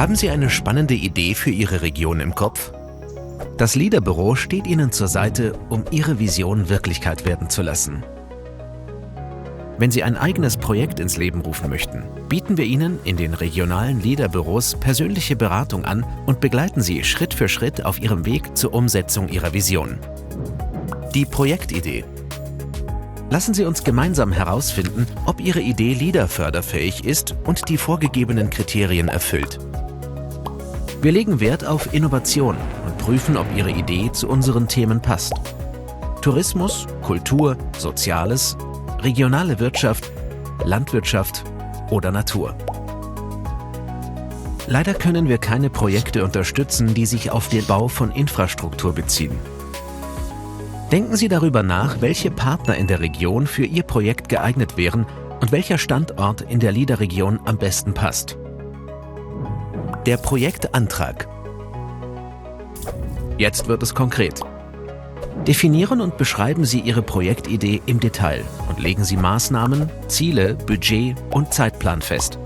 Haben Sie eine spannende Idee für Ihre Region im Kopf? Das LEADER-Büro steht Ihnen zur Seite, um Ihre Vision Wirklichkeit werden zu lassen. Wenn Sie ein eigenes Projekt ins Leben rufen möchten, bieten wir Ihnen in den regionalen LEADER-Büros persönliche Beratung an und begleiten Sie Schritt für Schritt auf Ihrem Weg zur Umsetzung Ihrer Vision. Die Projektidee. Lassen Sie uns gemeinsam herausfinden, ob Ihre Idee LEADER-förderfähig ist und die vorgegebenen Kriterien erfüllt. Wir legen Wert auf Innovation und prüfen, ob Ihre Idee zu unseren Themen passt. Tourismus, Kultur, Soziales, regionale Wirtschaft, Landwirtschaft oder Natur. Leider können wir keine Projekte unterstützen, die sich auf den Bau von Infrastruktur beziehen. Denken Sie darüber nach, welche Partner in der Region für Ihr Projekt geeignet wären und welcher Standort in der LEADER-Region am besten passt. Der Projektantrag. Jetzt wird es konkret. Definieren und beschreiben Sie Ihre Projektidee im Detail und legen Sie Maßnahmen, Ziele, Budget und Zeitplan fest.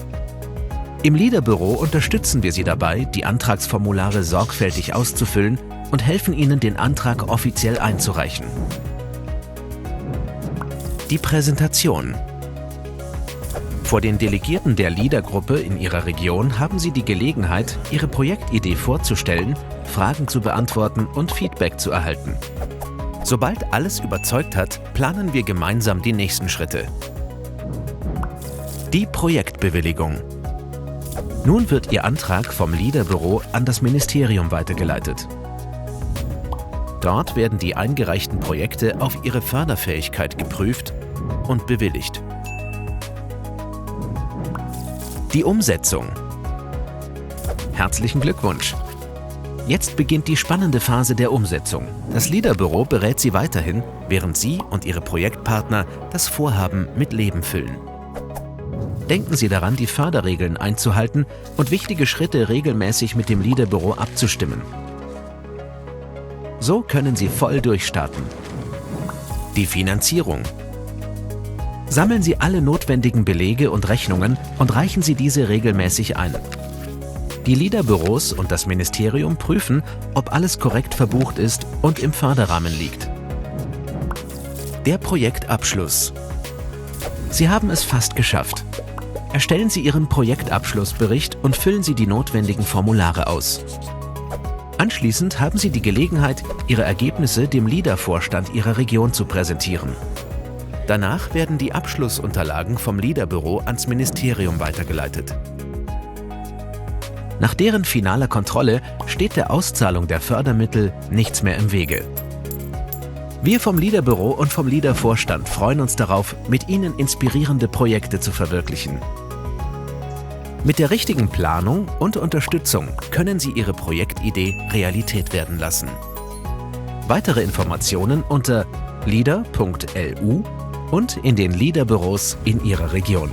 Im LEADER-Büro unterstützen wir Sie dabei, die Antragsformulare sorgfältig auszufüllen und helfen Ihnen, den Antrag offiziell einzureichen. Die Präsentation. Vor den Delegierten der LEADER-Gruppe in Ihrer Region haben Sie die Gelegenheit, Ihre Projektidee vorzustellen, Fragen zu beantworten und Feedback zu erhalten. Sobald alles überzeugt hat, planen wir gemeinsam die nächsten Schritte. Die Projektbewilligung. Nun wird Ihr Antrag vom LEADER-Büro an das Ministerium weitergeleitet. Dort werden die eingereichten Projekte auf ihre Förderfähigkeit geprüft und bewilligt. Die Umsetzung. Herzlichen Glückwunsch! Jetzt beginnt die spannende Phase der Umsetzung. Das LEADER-Büro berät Sie weiterhin, während Sie und Ihre Projektpartner das Vorhaben mit Leben füllen. Denken Sie daran, die Förderregeln einzuhalten und wichtige Schritte regelmäßig mit dem LEADER-Büro abzustimmen. So können Sie voll durchstarten. Die Finanzierung. Sammeln Sie alle notwendigen Belege und Rechnungen und reichen Sie diese regelmäßig ein. Die LEADER-Büros und das Ministerium prüfen, ob alles korrekt verbucht ist und im Förderrahmen liegt. Der Projektabschluss. Sie haben es fast geschafft. Erstellen Sie Ihren Projektabschlussbericht und füllen Sie die notwendigen Formulare aus. Anschließend haben Sie die Gelegenheit, Ihre Ergebnisse dem LEADER-Vorstand Ihrer Region zu präsentieren. Danach werden die Abschlussunterlagen vom LEADER-Büro ans Ministerium weitergeleitet. Nach deren finaler Kontrolle steht der Auszahlung der Fördermittel nichts mehr im Wege. Wir vom LEADER-Büro und vom LEADER-Vorstand freuen uns darauf, mit Ihnen inspirierende Projekte zu verwirklichen. Mit der richtigen Planung und Unterstützung können Sie Ihre Projektidee Realität werden lassen. Weitere Informationen unter leader.lu und in den LEADER-Büros in Ihrer Region.